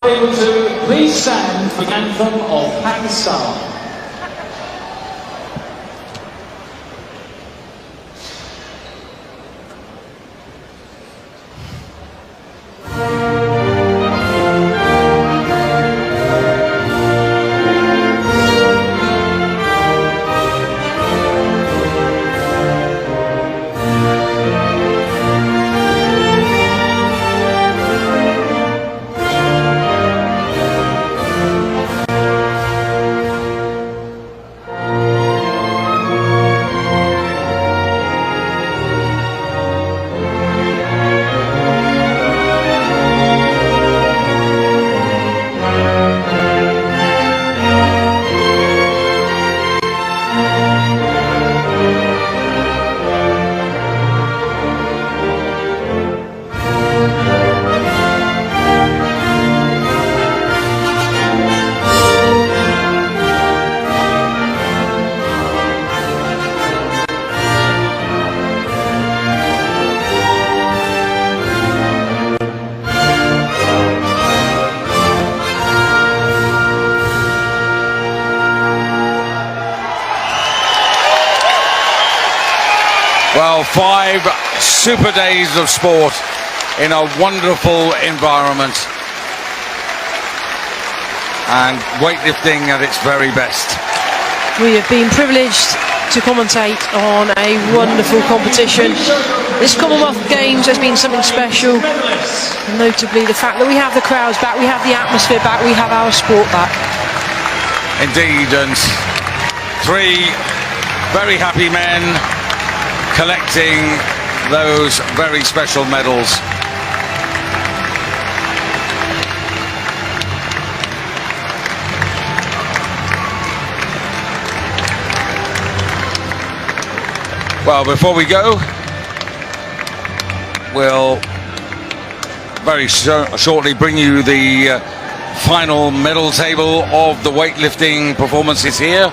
Able to please stand for the anthem of Pakistan. Well, 5 super days of sport in a wonderful environment, and weightlifting at its very best. We have been privileged to commentate on a wonderful competition. This Commonwealth Games has been something special, notably the fact that we have the crowds back, we have the atmosphere back, we have our sport back. Indeed, and 3 very happy men collecting those very special medals. Well, before we go, we'll very shortly bring you the final medal table of the weightlifting performances here.